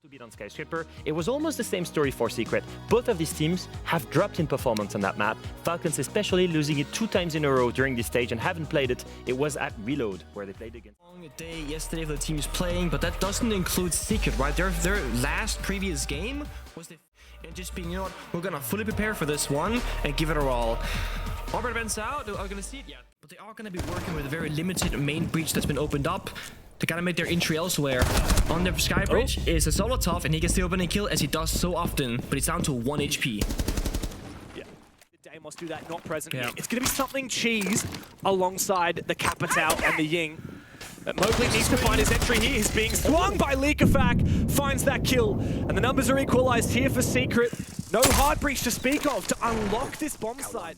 beat on Skyscraper, it was almost the same story for Secret. Both of these teams have dropped in performance on that map. Falcons especially losing it 2 times in a row during this stage and haven't played it. It was at Reload where they played against. Long day yesterday for the teams playing, but that doesn't include Secret, right? Their last previous game was the and just being, you know what, we're gonna fully prepare for this one and give it our all. Orbit events out, are gonna see it yet, but they are gonna be working with a very limited main breach that's been opened up. They gotta make their entry elsewhere. On the sky bridge is a Solotov, and he gets the opening kill as he does so often, but it's down to 1 HP. Yeah, Deimos do that, not present here. It's gonna be something cheese alongside the Capitao and the Ying. Mowgli needs to find his entry here. He's being swung by Leakafak, finds that kill, and the numbers are equalized here for Secret. No hard breach to speak of to unlock this bomb site.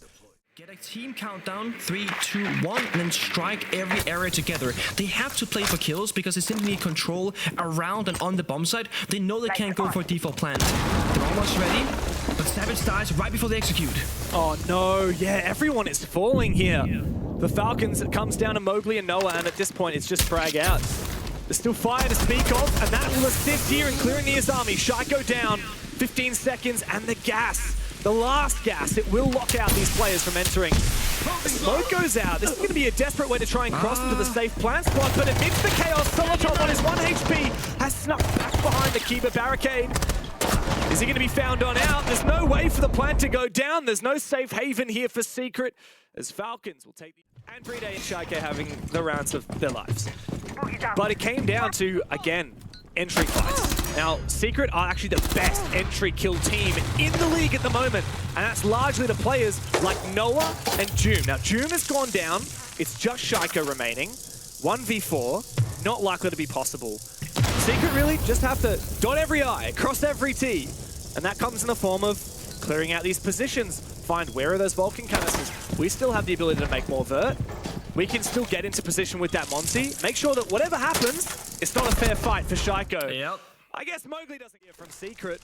Get a team countdown, 3, 2, 1, and then strike every area together. They have to play for kills because they simply need control around and on the bomb site. They know they can't go for a default plan. They're almost ready, but Savage dies right before they execute. Oh no, yeah, everyone is falling here. The Falcons, it comes down to Mowgli and Noah, and at this point it's just frag out. There's still fire to speak of, and that will assist here in clearing the army. Shaiko down, 15 seconds, and the gas. The last gas, it will lock out these players from entering. Smoke goes out. This is going to be a desperate way to try and cross into the safe plant spot, but amidst the chaos, Solotov on his 1 HP has snuck back behind the Kiba barricade. Is he going to be found on out? There's no way for the plant to go down. There's no safe haven here for Secret, as Falcons will take the... And Bride and Shaike having the rounds of their lives. But it came down to, again, entry fights. Now, Secret are actually the best entry kill team in the league at the moment, and that's largely the players like Noah and Doom. Now, Doom has gone down. It's just Shaiko remaining. 1v4, not likely to be possible. Secret really just have to dot every I, cross every T, and that comes in the form of clearing out these positions. Find where are those Vulcan canisters. We still have the ability to make more Vert. We can still get into position with that Monty. Make sure that whatever happens, it's not a fair fight for Shaiko. Yep. I guess Mowgli doesn't hear from Secret.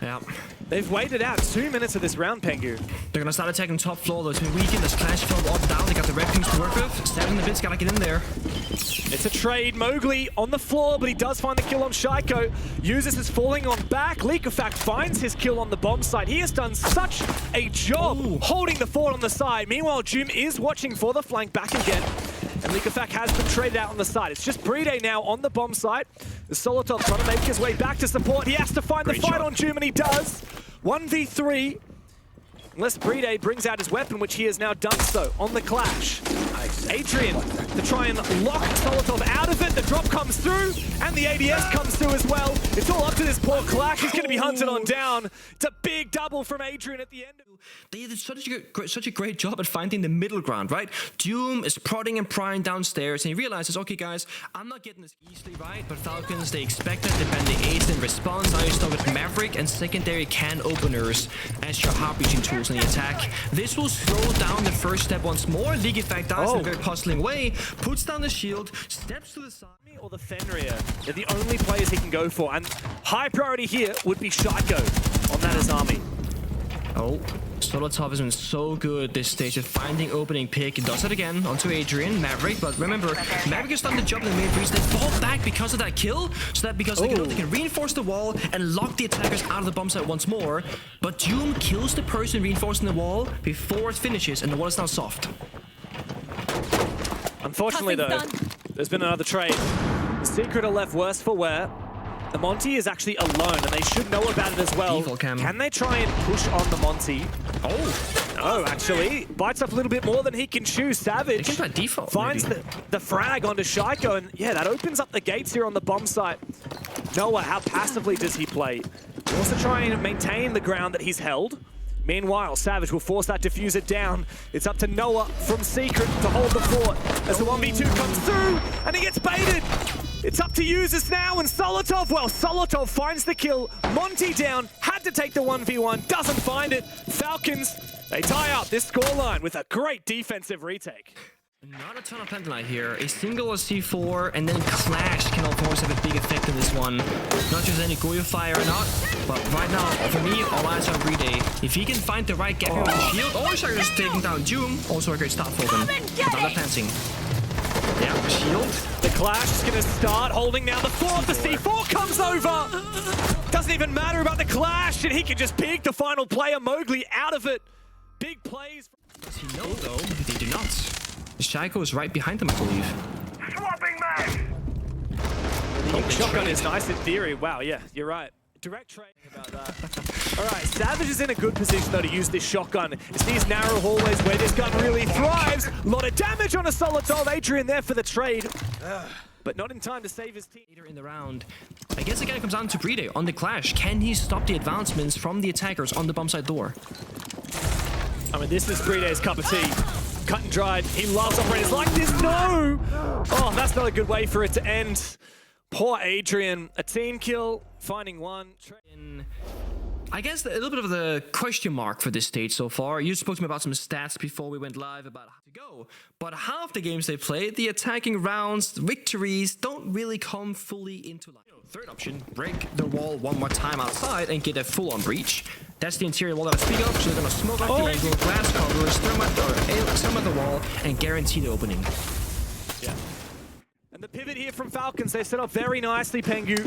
Yep. They've waited out 2 minutes of this round, Pengu. They're gonna start attacking top floor. There's been weakened. There's Clash Film all down. They got the red pings to work with. 7 in the bits, gotta get in there. It's a trade. Mowgli on the floor, but he does find the kill on Shaiko. Uses his falling on back. Leakafak finds his kill on the bomb site. He has done such a job holding the fort on the side. Meanwhile, Jim is watching for the flank back again. And Leakafak has been traded out on the side. It's just Bride now on the bomb site. The Solotov trying to make his way back to support. He has to find the fight on Jim, and he does. 1v3. Unless Bride brings out his weapon, which he has now done so on the clash. Adrian to try and lock Solotov out of it. The drop comes through, and the ADS comes through as well. It's all up to this poor Clash. He's going to be hunted on down. It's a big double from Adrian at the end. They did such a great job at finding the middle ground, right? Doom is prodding and prying downstairs, and he realizes, okay, guys, I'm not getting this easily right, but Falcons, they expect that. They're bending aids in response. Now you start with Maverick and secondary can openers as your heart-reaching tools in the attack. This will slow down the first step once more. Leakafak dies in a very puzzling way, puts down the shield, steps to the side. Or the Fenrir, they're the only players he can go for, and high priority here would be Shaiko on that Azami. Oh, Solotov has been so good this stage at finding opening pick. He does it again onto Adrian, Maverick, but remember, Maverick has done the job in the main breach. They fall back because of that kill, so that because they can reinforce the wall and lock the attackers out of the bomb site once more. But Doom kills the person reinforcing the wall before it finishes, and the wall is now soft. Unfortunately, though, there's been another trade. The Secret are left worse for wear. The Monty is actually alone, and they should know about it as well. Can they try and push on the Monty? Oh, no, actually. Bites up a little bit more than he can chew. Savage can try default, finds the frag onto Shaiko, and yeah, that opens up the gates here on the bomb site. Noah, how passively does he play? He wants to try and maintain the ground that he's held. Meanwhile, Savage will force that diffuser down. It's up to Noah from Secret to hold the fort as the 1v2 comes through, and he gets baited. It's up to users now, and Solotov, well, Solotov finds the kill. Monty down, had to take the 1v1, doesn't find it. Falcons, they tie up this scoreline with a great defensive retake. Not a ton of Pentaline here. A single C4 and then Clash can of course have a big effect in this one. Not just any Goyo fire or not, but right now, for me, all eyes on Bride. If he can find the right gap here with the shield, Shaiko is taking down Doom. Also a great start for them. Without the planting. Yeah, shield. The Clash is going to start holding now the fort. The C4 comes over. doesn't even matter about the clash, and he can just pick the final player, Mowgli, out of it. Big plays. Does he know, though? They do not. ShyCo is right behind them, I believe. Swapping mag! The shotgun is nice in theory. Wow, yeah, you're right. Direct training about that. All right, Savage is in a good position, though, to use this shotgun. It's these narrow hallways where this gun really thrives. A lot of damage on a Solitol. Adrian there for the trade, but not in time to save his team. Later in the round, I guess again it comes down to BRIDE on the clash. Can he stop the advancements from the attackers on the bomb side door? I mean, this is BRIDE's cup of tea. Cut and dried. He loves operators like this. No! Oh, that's not a good way for it to end. Poor Adrian. A team kill, finding one. I guess a little bit of the question mark for this stage so far. You spoke to me about some stats before we went live about how to go. But half the games they played, the attacking rounds, victories, don't really come fully into life. Third option, break the wall one more time outside and get a full-on breach. That's the interior wall that I speak of, so they're going to smoke out the angle, glass covers, thermite the wall, and guarantee the opening. Yeah. And the pivot here from Falcons, they set up very nicely, Pengu.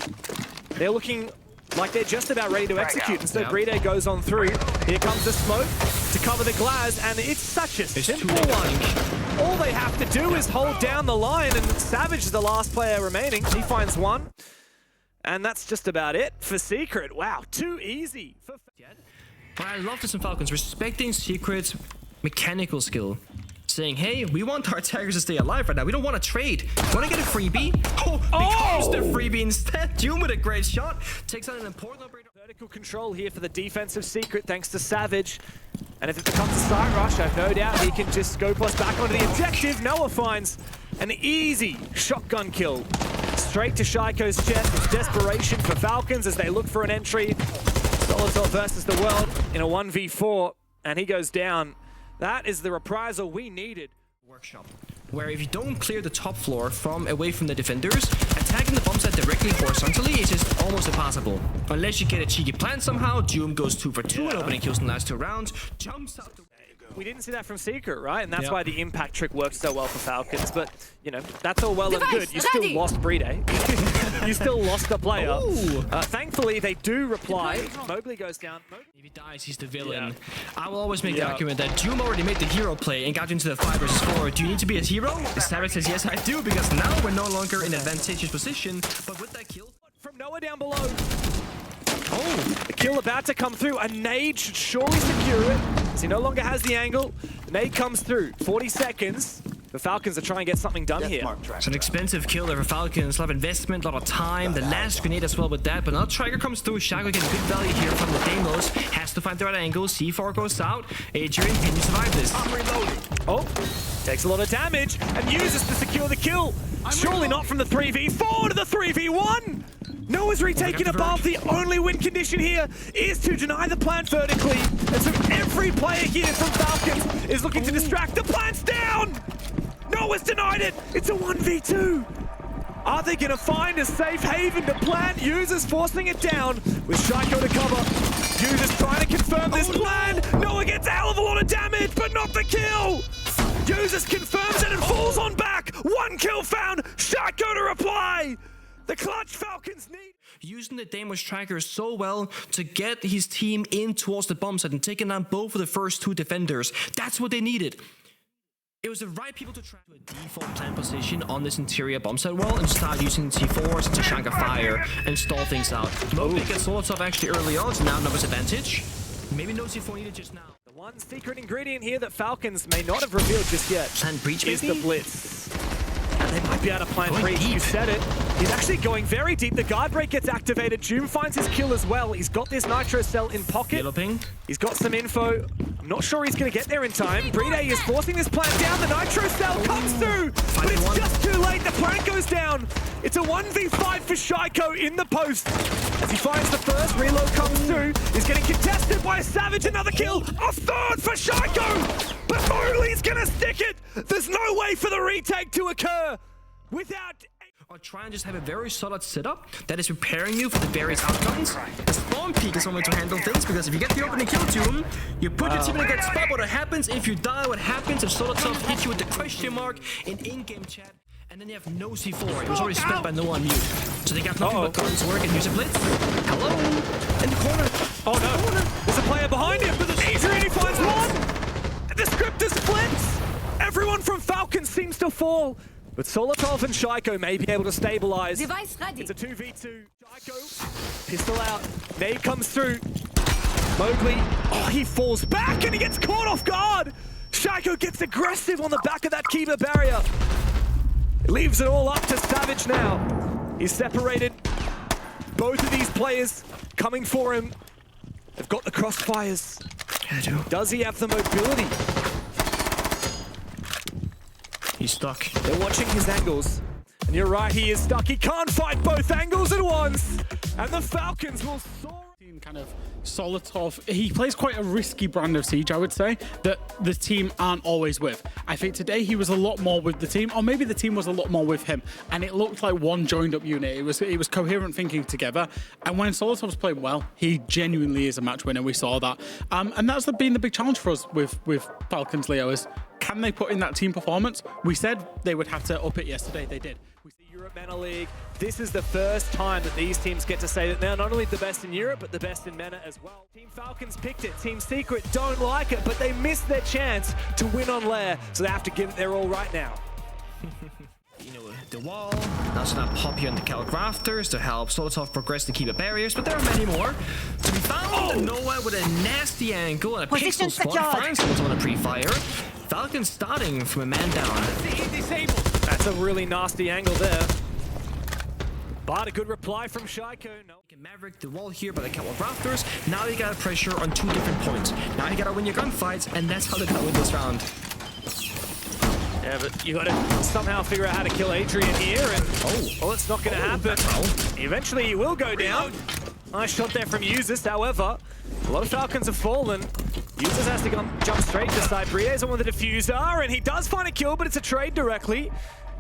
They're looking like they're just about ready to execute, and so BRIDE goes on through. Here comes the smoke to cover the glass, and it's such a simple one. All they have to do is hold down the line, and Savage is the last player remaining. He finds one. And that's just about it for Secret. Wow, too easy. But I love this in Falcons, respecting Secret's mechanical skill. Saying, hey, we want our attackers to stay alive right now. We don't want to trade. Want to get a freebie? Oh, becomes the freebie instead. Doom with a great shot. Takes out an important operator. Vertical control here for the defensive Secret, thanks to Savage. And if it becomes a side rush, I've no doubt he can just scope us back onto the objective. Noah finds an easy shotgun kill. Straight to ShyCo's chest. It's desperation for Falcons as they look for an entry. Solitol versus the world in a 1v4, and he goes down. That is the reprisal we needed. Workshop, where if you don't clear the top floor from away from the defenders, attacking the bomb site directly horizontally is just almost impossible. Unless you get a cheeky plant somehow, Doom goes 2 for 2 and opening kills in the last 2 rounds, jumps out the... We didn't see that from Secret, right? And that's why the impact trick worked so well for Falcons. But, you know, that's all well and good. You still lost BRIDE. You still lost a player. Thankfully, they do reply. Mowgli goes down. If he dies, he's the villain. I will always make the argument that Doom already made the hero play and got into the 5 versus 4. Do you need to be a hero? Savage says, yes, I do, because now we're no longer in advantageous position. But with that kill... From Noah down below. Oh, a kill about to come through. A nade should surely secure it, as he no longer has the angle. The nade comes through. 40 seconds. The Falcons are trying to get something done here. It's an expensive kill there for Falcons. A lot of investment, a lot of time. The last grenade as well with that. But now Trigger comes through. ShyCo getting big value here from the Deimos. Has to find the right angle. C4 goes out. Adrian, can you survive this? I'm reloading. Oh, takes a lot of damage and uses to secure the kill. Surely not from the 3v4 to the 3v1. Noah's retaken above. The only win condition here is to deny the plant vertically. And so every player here from Falcons is looking to distract. The plant's down! Noah's denied it! It's a 1v2! Are they going to find a safe haven to plant? Users forcing it down with ShyCo to cover. Users trying to confirm this plan. Noah gets a hell of a lot of damage, but not the kill! Users confirms it and falls on back. 1 kill found. ShyCo to reply. The clutch Falcons need. Using the Deimos tracker so well to get his team in towards the bomb site and taking down both of the first 2 defenders. That's what they needed. It was the right people to try to a default plan position on this interior bomb site wall and start using C4s to chunk a fire and stall things out. Mowgli gets lots of actually early on, so now numbers advantage. Maybe no C4 needed just now. The one secret ingredient here that Falcons may not have revealed just yet Plan breach is the blitz. And they might be able to plant breach. You said it. He's actually going very deep. The guard break gets activated. Doom finds his kill as well. He's got this nitro cell in pocket. Developing. He's got some info. I'm not sure he's going to get there in time. BRIDE is forcing this plant down. The nitro cell comes through, but it's just too late. The plant goes down. It's a 1v5 for ShyCo in the post. As he finds the first, reload comes through. He's getting contested by a Savage. Another kill. A third for ShyCo. But Mowgli's going to stick it. There's no way for the retake to occur without... Or try and just have a very solid setup that is preparing you for the various outcomes. The spawn peak is one way to handle things, because if you get the opening kill Doom, you put your team in a good spot. What happens if you die? What happens if Solitov hits you with the question mark in-game chat? And then they have no C4. It was already spent by no one mute. So they got nothing but guns to work and use a blitz. Hello? seems to fall, but Solotov and Shaiko may be able to stabilize. Device ready. It's a 2v2. Shaiko, pistol out. Nade comes through. Mowgli, oh, he falls back and he gets caught off guard. Shaiko gets aggressive on the back of that Kiba barrier. It leaves it all up to Savage now. He's separated. Both of these players coming for him. They've got the crossfires. Does he have the mobility? He's stuck. They're watching his angles. And you're right, he is stuck. He can't fight both angles at once. And the Falcons will soar. Kind of Solotov, he plays quite a risky brand of Siege, I would say, that the team aren't always with. I think today he was a lot more with the team, or maybe the team was a lot more with him, and it looked like one joined up unit. It was coherent thinking together, and when Solotov's playing well, he genuinely is a match winner. We saw that, and that's been the big challenge for us with Falcons, Leo, is can they put in that team performance? We said they would have to up it yesterday. They did. We see Europe MENA League. This is the first time that these teams get to say that they're not only the best in Europe, but the best in MENA as well. Team Falcons picked it. Team Secret don't like it, but they missed their chance to win on Lair, so they have to give it their all right now. You know, the wall, also that pop you on the Calc Rafters to help Solotov progress to keep the barriers, but there are many more. To be found, Noah with a nasty angle and a pixel spot finds Solotov on a pre-fire. Falcons starting from a man down. That's a really nasty angle there. But a good reply from Shaiko. No. Maverick the wall here by the Calc Rafters. Now you got pressure on 2 different points. Now you gotta win your gunfights, and that's how they're gonna win this round. Yeah, but you gotta somehow figure out how to kill Adrian here, and well, it's not gonna happen. Eventually he will go down. Nice shot there from Usus, however, a lot of Falcons have fallen. Usus has to jump straight to side. Brie's on with the diffuser, and he does find a kill, but it's a trade directly.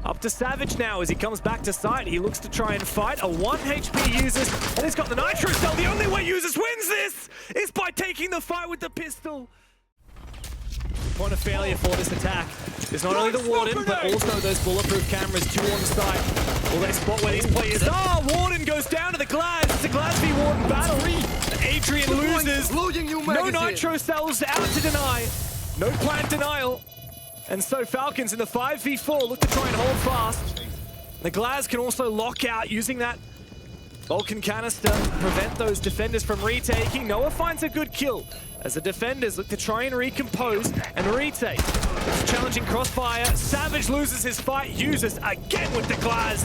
Up to Savage now as he comes back to site. He looks to try and fight a 1 HP Usus, and he's got the Nitro Cell. The only way Usus wins this is by taking the fight with the pistol. Point of failure for this attack. There's not only the Warden, but also those bulletproof cameras, 2 on site. Will they spot where these players are? Warden goes down to the Glaz. It's a Glaz v Warden battle. Adrian loses. No Nitro Cells out to deny. No plant denial. And so Falcons in the 5v4 look to try and hold fast. The Glaz can also lock out using that Vulcan canister, prevent those defenders from retaking. Noah finds a good kill as the defenders look to try and recompose and retake. It's a challenging crossfire. Savage loses his fight, uses again with the Glaz.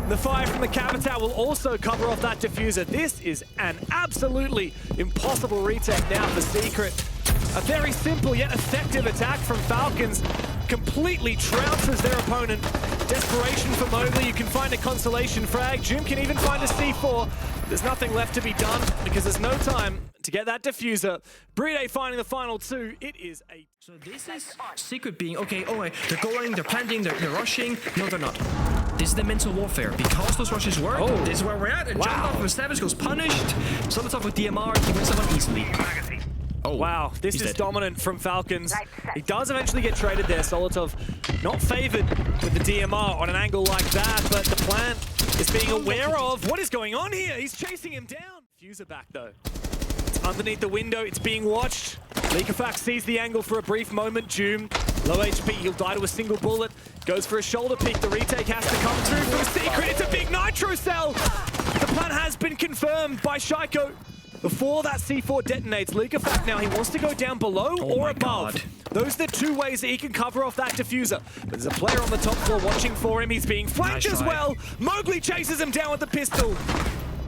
The fire from the Capital will also cover off that diffuser. This is an absolutely impossible retake now for Secret. A very simple yet effective attack from Falcons completely trounces their opponent. Desperation for Mowgli. You can find a consolation frag. Jim can even find a C4. There's nothing left to be done because there's no time to get that diffuser. Bride finding the final 2. It is a... So this is Secret being, okay, oh wait, they're going, they're planting, they're rushing. No, they're not. This is the mental warfare. Because those rushes work, this is where we're at. And jump off and Savage goes punished. Solotov with DMR, he wins that one easily. Oh, wow, this is dominant from Falcons. He does eventually get traded there. Solotov not favored with the DMR on an angle like that, but the plant is being aware of what is going on here. He's chasing him down. Fuser back though. It's underneath the window, it's being watched. Liquefact sees the angle for a brief moment. Doom, low HP, he'll die to a single bullet. Goes for a shoulder peek, the retake has to come through for a Secret. It's a big Nitro Cell. The plan has been confirmed by Shaiko. Before that C4 detonates, Liquefact now, he wants to go down below or above. Those are the 2 ways that he can cover off that diffuser. But there's a player on the top floor watching for him. He's being flanked as well. Mowgli chases him down with the pistol.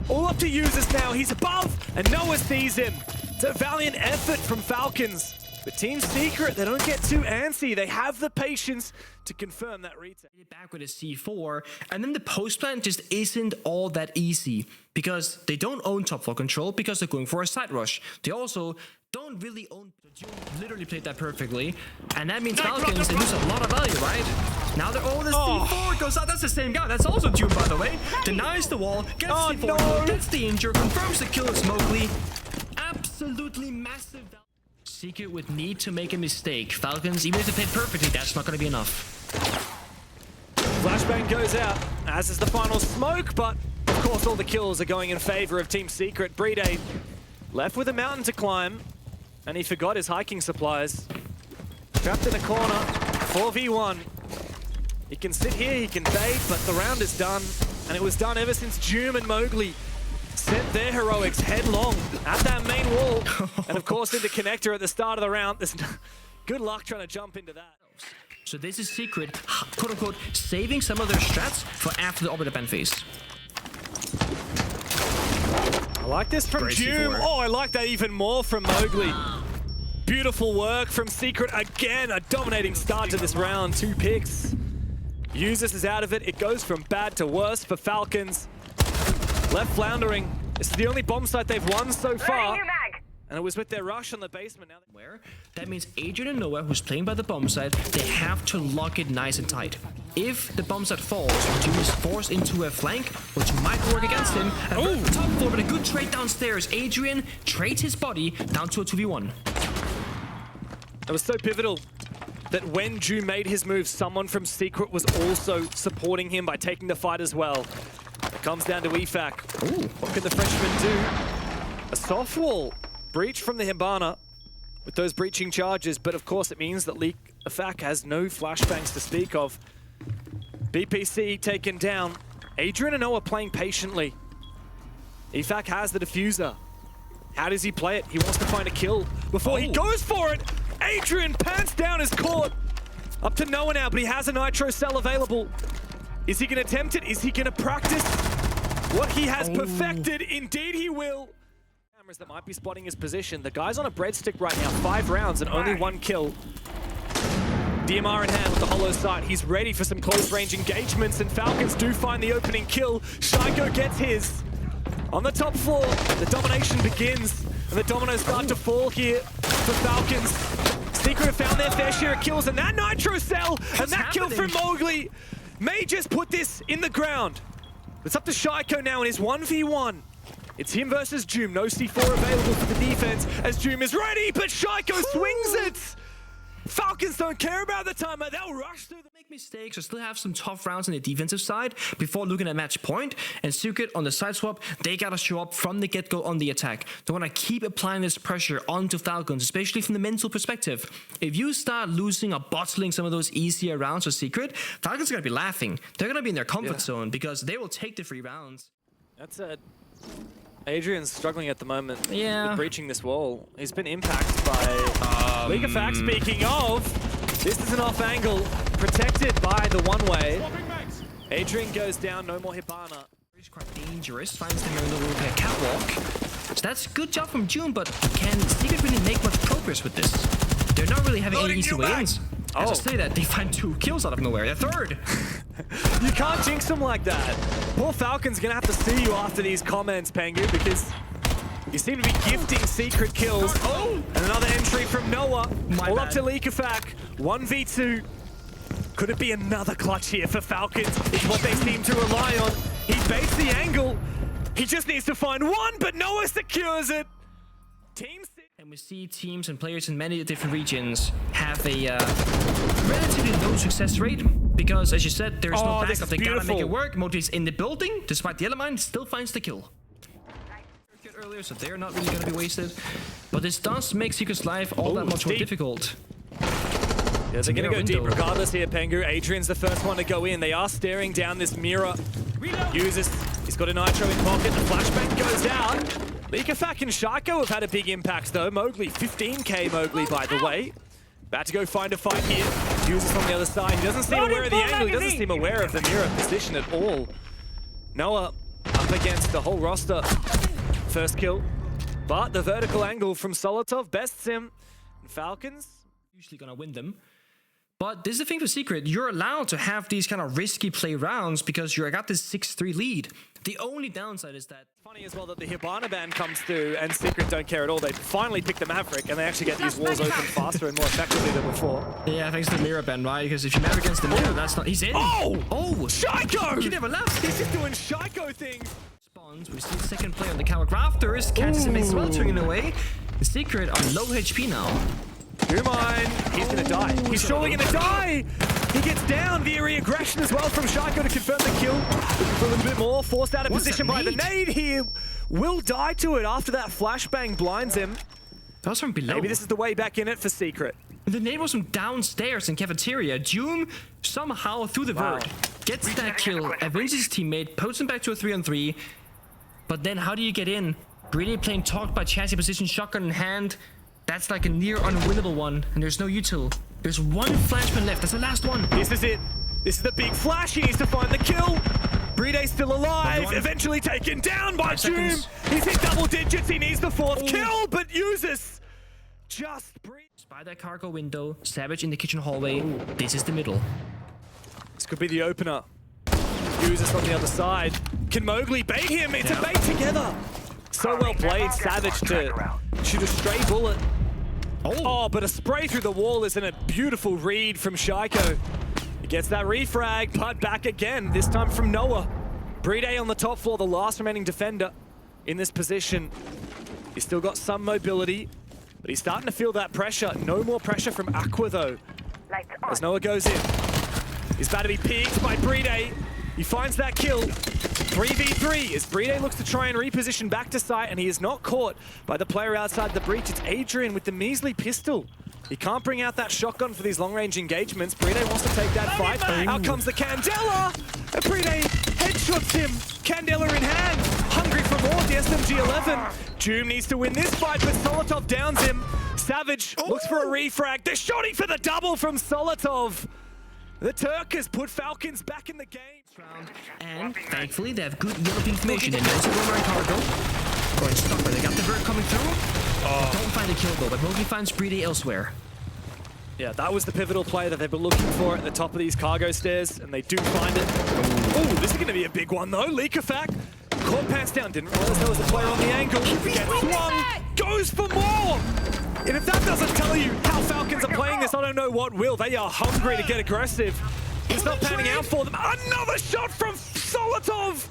All up to Usus now. He's above, and Noah sees him. It's a valiant effort from Falcons. But Team Secret, they don't get too antsy. They have the patience to confirm that retake. Back with a C4, and then the post plant just isn't all that easy because they don't own top floor control because they're going for a side rush. They also don't really own. You literally played that perfectly, and that means Falcons, they lose a lot of value, right? Now they're all the C4 goes out. That's the same guy. That's also Doom, by the way. Denies the wall, gets C4, gets the injure, confirms the kill of Mowgli. Absolutely massive value. Secret would need to make a mistake. Falcons, even if they played perfectly, that's not going to be enough. Flashbang goes out, as is the final smoke, but of course all the kills are going in favor of Team Secret. Bride left with a mountain to climb, and he forgot his hiking supplies. Trapped in a corner, 4v1. He can sit here, he can bait, but the round is done. And it was done ever since Doom and Mowgli sent their heroics headlong at that main wall. And of course into connector at the start of the round. There's good luck trying to jump into that. So this is Secret, quote unquote, saving some of their strats for after the orbital ban phase. I like this from Doom. Oh, I like that even more from Mowgli. Beautiful work from Secret again. A dominating start to this round. 2 picks. Users is out of it. It goes from bad to worse for Falcons. Left floundering. This is the only bomb site they've won so far. And it was with their rush on the basement. Now Where? That means Adrian and Noah, who's playing by the bomb site, they have to lock it nice and tight. If the bomb site falls, Doom is forced into a flank, which might work against him. And top floor, but a good trade downstairs. Adrian trades his body down to a 2v1. It was so pivotal that when Ju made his move, someone from Secret was also supporting him by taking the fight as well. It comes down to EFAC. Ooh, what can the Frenchman do? A soft wall breach from the Hibana with those breaching charges, but of course it means that EFAC has no flashbangs to speak of. BPC taken down. Adrian and Noah playing patiently. EFAC has the diffuser. How does he play it? He wants to find a kill before he goes for it. Adrian pants down his court. Up to Noah now, but he has a nitro cell available. Is he going to attempt it? Is he going to practice what he has perfected? Indeed he will. Cameras that might be spotting his position. The guy's on a breadstick right now. 5 rounds and only 1 kill. DMR in hand with the hollow sight. He's ready for some close range engagements, and Falcons do find the opening kill. Shaiko gets his. On the top floor, the domination begins, and the dominoes start to fall here for Falcons. Secret have found their fair share of kills, and that nitro cell, and that kill from Mowgli may just put this in the ground. It's up to Shaiko now in his 1v1. It's him versus Doom. No C4 available for the defense as Doom is ready, but Shaiko swings it! Falcons don't care about the timer. They'll rush through the... Make mistakes or still have some tough rounds on the defensive side before looking at match point. And Secret on the side swap, they gotta show up from the get-go on the attack. They wanna keep applying this pressure onto Falcons, especially from the mental perspective. If you start losing or bottling some of those easier rounds for Secret, Falcons are gonna be laughing. They're gonna be in their comfort zone because they will take the free rounds. That's it. Adrian's struggling at the moment with breaching this wall. He's been impacted by League of Facts. Speaking of, this is an off angle, protected by the one-way. Adrian goes down, no more Hibana. It's quite dangerous, finds them in the little catwalk. So that's good job from June, but can Secret really make much progress with this? They're not really having any easy wins. As I say that, they find 2 kills out of nowhere, a third. You can't jinx them like that. Poor Falcon's gonna have to sue you after these comments, Pengu, because you seem to be gifting Secret kills. And another entry from Noah. All up to Leakafak. 1v2. Could it be another clutch here for Falcons? It's what they seem to rely on. He baits the angle. He just needs to find one, but Noah secures it. And we see teams and players in many different regions have a relatively low success rate because, as you said, there's no backup. They gotta make it work. Moti's in the building, despite the element, still finds the kill. Earlier, so they're not really gonna be wasted. But this does make Secret's life all that much more difficult. Yeah, they're gonna go deep regardless here, Pengu. Adrian's the first one to go in. They are staring down this mirror. Uses, he's got a nitro in pocket. The flashbang goes out. Leakafak and Shaiko have had a big impact though. Mowgli, 15k Mowgli by the way. About to go find a fight here. Uses on the other side. He doesn't seem aware of the angle. He doesn't seem aware of the mirror position at all. Noah up against the whole roster. First kill. But the vertical angle from Solotov bests him. And Falcons usually gonna win them. But this is the thing for Secret. You're allowed to have these kind of risky play rounds because you got this 6-3 lead. The only downside is that... Funny as well that the Hibana ban comes through and Secret don't care at all. They finally pick the Maverick and they actually get these walls open faster and more effectively than before. Yeah, thanks to the mirror ban, right? Because if you Maverick against the mirror, that's not... He's in! Oh! Shaiko! He never left! He's just doing Shaiko things! Spawns, we see the second play on the Coward Rafters. Catches him as well, turning away. The Secret on low HP now. Do mind. He's gonna die. He's surely gonna die! He gets down via re-aggression as well from Shaiko to confirm the kill. Looking for a little bit more. Forced out of position by the nade here. Will die to it after that flashbang blinds him. That was from below. Maybe this is the way back in it for Secret. The nade was from downstairs in cafeteria. Doom somehow through the vert gets that kill, avenges his teammate, puts him back to a 3-on-3. But then how do you get in? Brady playing talked by chassis position, shotgun in hand. That's like a near unwinnable one, and there's no util. There's one flashman left. That's the last one. This is it. This is the big flash. He needs to find the kill. Breede's still alive. Eventually taken down by Doom. He's in double digits. He needs the fourth kill, but uses just breathe. By that cargo window, Savage in the kitchen hallway. This is the middle. This could be the opener. Uses on the other side. Can Mowgli bait him? It's a bait together. So well played, Savage to shoot a stray bullet. Oh, but a spray through the wall isn't a beautiful read from Shaiko. He gets that refrag, but back again, this time from Noah. Breede on the top floor, the last remaining defender in this position. He's still got some mobility, but he's starting to feel that pressure. No more pressure from Aqua, though, as Noah goes in. He's about to be peeked by Breede. He finds that kill. 3v3 as Breede looks to try and reposition back to site, and he is not caught by the player outside the breach. It's Adrian with the measly pistol. He can't bring out that shotgun for these long-range engagements. Breede wants to take that fight. Out comes the Candela! And Breede headshots him. Candela in hand. Hungry for more, the SMG-11. Doom needs to win this fight, but Solotov downs him. Savage looks for a refrag. They're shooting for the double from Solotov. The Turk has put Falcons back in the game. And thankfully, they have good Europe information. They know Romer and cargo. Going stuck where they got the vert coming through. Don't find the kill though, but Mowgli finds Breede elsewhere. Yeah, that was the pivotal play that they've been looking for at the top of these cargo stairs, and they do find it. Oh, this is going to be a big one though. Leakafac caught pants down. Didn't realize there was a player on the angle. Gets swung. Goes for more. And if that doesn't tell you how Falcons are playing this, I don't know what will. They are hungry to get aggressive. It's not panning out for them. Another shot from Solotov!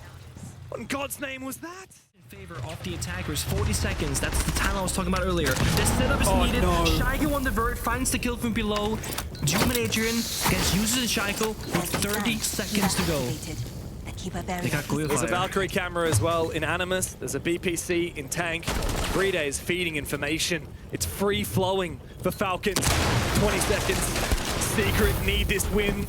What in God's name was that? In favor of the attackers, 40 seconds. That's the time I was talking about earlier. The setup is needed. No. Shaiko on the vert, finds the kill from below. Doom and Adrian gets uses and Shaiko with 30 seconds to go. They got Goyle There's a fire. Valkyrie camera as well in Animus. There's a BPC in Tank. Breede is feeding information. It's free-flowing for Falcons. 20 seconds. Secret need this win.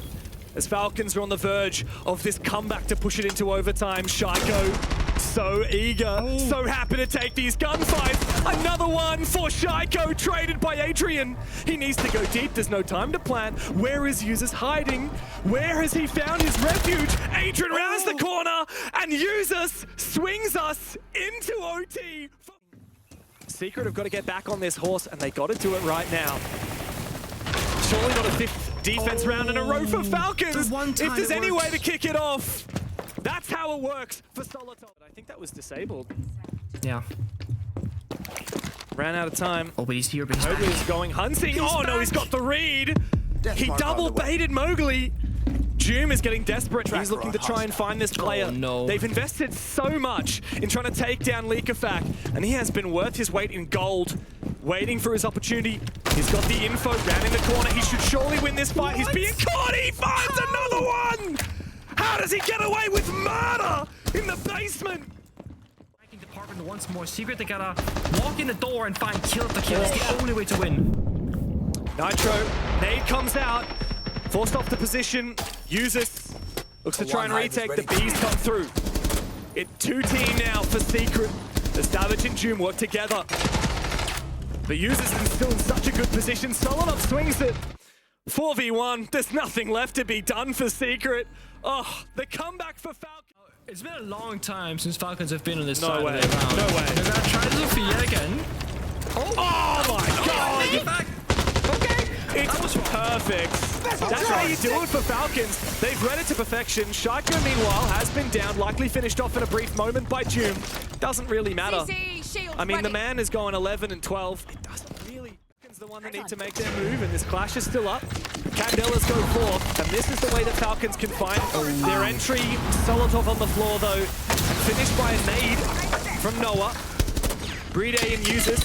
As Falcons are on the verge of this comeback to push it into overtime. Shaiko, so eager, so happy to take these gunfights. Another one for Shaiko, traded by Adrian. He needs to go deep, there's no time to plan. Where is Users hiding? Where has he found his refuge? Adrian rounds the corner, and Users swings us into OT. Secret have got to get back on this horse, and they got to do it right now. Surely not a fifth defense round in a row for Falcons. If there's any way to kick it off, that's how it works for Solotov. I think that was disabled. Yeah. Ran out of time. Oh, but he's here, but he's back. Mowgli's going hunting. Oh no, he's got the read. He double baited Mowgli. Doom is getting desperate. He's looking to try and find this player. Oh, no. They've invested so much in trying to take down Leakafac, and he has been worth his weight in gold. Waiting for his opportunity. He's got the info, rounding the corner. He should surely win this fight. He's being caught. He finds another one. How does he get away with murder in the basement? Department once more. Secret, they gotta walk in the door and find kill the kill. It's the only way to win. Nitro, nade comes out. Forced off the position. Uses. Looks to try and retake. The Bees come through. It's 2-team now for Secret. The Savage and Doom work together. The Users is still in such a good position. Solonov swings it. 4v1. There's nothing left to be done for Secret. Oh, the comeback for Falcons. It's been a long time since Falcons have been on this No side way. of the round. No way. They're gonna try Sophia again. Oh my god! Okay. It's perfect. That's how you do it for Falcons. They've read it to perfection. Shaiko, meanwhile, has been down, likely finished off in a brief moment by Doom. Doesn't really matter. I mean, the man is going 11 and 12. It doesn't really. Falcons the one that need to make their move, and this clash is still up. Candelas go fourth, and this is the way that Falcons can find their entry. Solotov on the floor, though, finished by a nade from Noah. Breede and Users.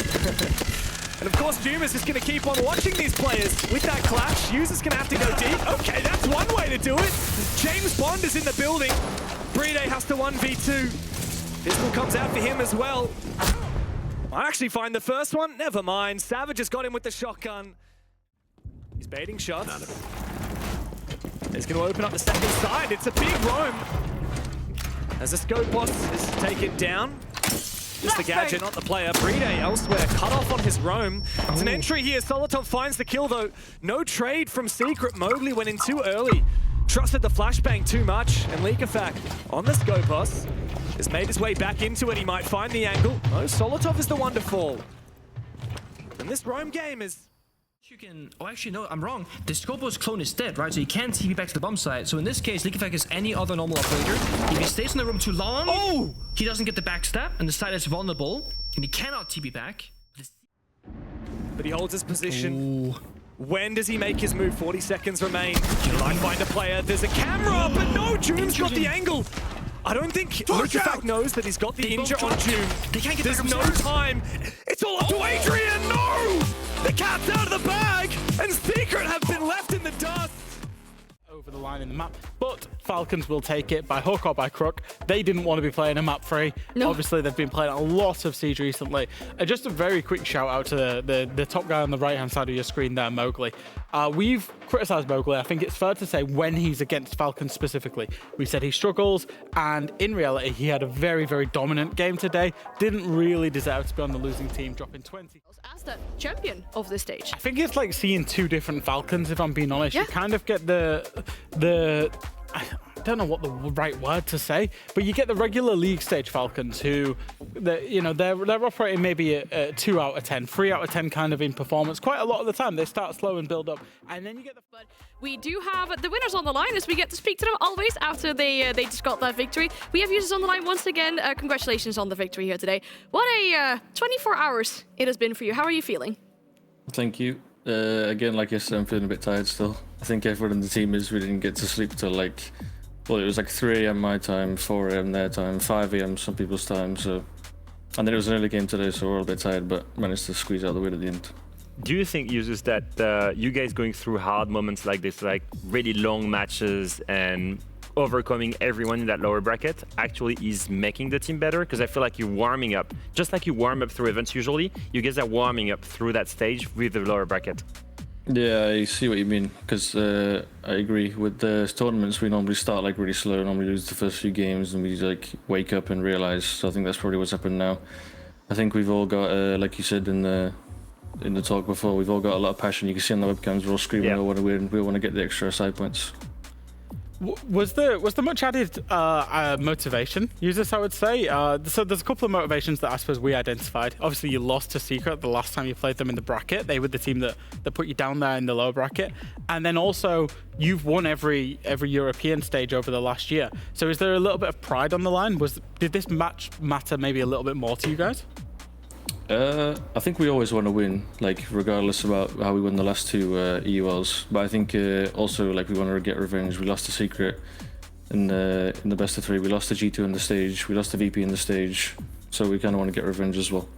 And of course, Doom is just going to keep on watching these players with that clash. Users going to have to go deep. Okay, that's one way to do it. James Bond is in the building. Breede has to 1v2. Pistol comes out for him as well. I actually find the first one. Never mind. Savage has got him with the shotgun. He's baiting shots. He's going to open up the second side. It's a big roam. As the scope boss is taken down. Just the gadget, not the player. Bride elsewhere, cut off on his roam. It's an entry here. Solotov finds the kill though. No trade from Secret. Mowgli went in too early. Trusted the flashbang too much. And Likafak on the scope boss has made his way back into it. He might find the angle. No, Solotov is the one to fall. And this roam game is... You can, oh actually no, I'm wrong. The Scopo's clone is dead, right? So he can't TP back to the bomb site. So in this case, Likafak is any other normal operator. If he stays in the room too long, he doesn't get the backstab, and the site is vulnerable, and he cannot TP back. But he holds his position. When does he make his move? 40 seconds remain. He might find a player. There's a camera, but no, June's got the angle. I don't think Likafak knows that he's got the injure on June. They can't get There's back no upstairs. time. It's all up to Adrian. No! The cat's out of the bag, and Secret have been left in the dust. Over the line in the map, but Falcons will take it by hook or by crook. They didn't want to be playing a map free. No. Obviously, they've been playing a lot of Siege recently. Just a very quick shout out to the top guy on the right hand side of your screen there, Mowgli. We've criticized Mowgli. I think it's fair to say when he's against Falcons specifically. We said he struggles, and in reality, he had a very, very dominant game today. Didn't really deserve to be on the losing team, dropping 20. As the champion of this stage. I think it's like seeing two different Falcons, if I'm being honest. Yeah. You kind of get the I don't know what the right word to say, but you get the regular league stage Falcons who, they're operating maybe a 2 out of 10, 3 out of 10 kind of in performance. Quite a lot of the time, they start slow and build up, and then you get the... But we do have the winners on the line as we get to speak to them always after they just got that victory. We have users on the line once again. Congratulations on the victory here today. What a 24 hours it has been for you. How are you feeling? Thank you. Again, like yesterday, I'm feeling a bit tired still. I think everyone in the team is. We didn't get to sleep till it was like 3 AM my time, 4 AM their time, 5 AM some people's time. So, and then it was an early game today, so we're all a bit tired, but managed to squeeze out the win at the end. Do you think, users, that you guys going through hard moments like this, like really long matches and overcoming everyone in that lower bracket, actually is making the team better? Because I feel like you're warming up, just like you warm up through events usually, you guys are warming up through that stage with the lower bracket. Yeah, I see what you mean, because I agree. With the tournaments, we normally start like really slow, normally lose the first few games, and we like wake up and realize. So I think that's probably what's happened now. I think we've all got, like you said in the talk before, we've all got a lot of passion. You can see on the webcams, we're all screaming, we all want to win, we all want to get the extra side points. Was there much added motivation, users, I would say? So there's a couple of motivations that I suppose we identified. Obviously, you lost to Secret the last time you played them in the bracket. They were the team that put you down there in the lower bracket. And then also, you've won every European stage over the last year. So is there a little bit of pride on the line? Did this match matter maybe a little bit more to you guys? I think we always want to win, like regardless about how we won the last 2 EULs. But I think also like we want to get revenge. We lost to Secret in the best of 3. We lost to G2 in the stage. We lost to VP in the stage. So we kind of want to get revenge as well.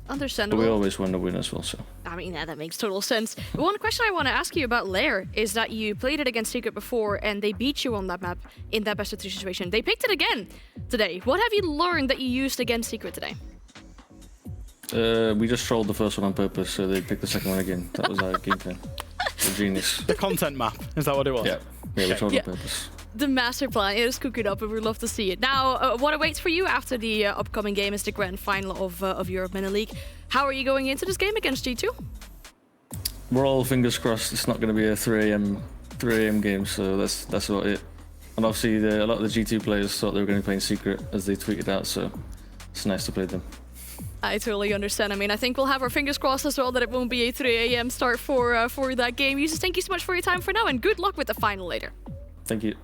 Understandable. But we always want to win as well. So. I mean, yeah, that makes total sense. One question I want to ask you about Lair is that you played it against Secret before and they beat you on that map in that best of 3 situation. They picked it again today. What have you learned that you used against Secret today? We just trolled the first one on purpose, so they picked the second one again. That was our game plan. We're genius. The content map, is that what it was? Yeah, we trolled on purpose. The master plan is cooking up and we'd love to see it. Now, what awaits for you after the upcoming game is the grand final of Europe MENA League. How are you going into this game against G2? We're all fingers crossed it's not going to be a 3 AM game, so that's about it. And obviously a lot of the G2 players thought they were going to be playing Secret as they tweeted out, so it's nice to play them. I totally understand. I mean, I think we'll have our fingers crossed as well that it won't be a 3 AM start for that game. Users, thank you so much for your time for now, and good luck with the final later. Thank you.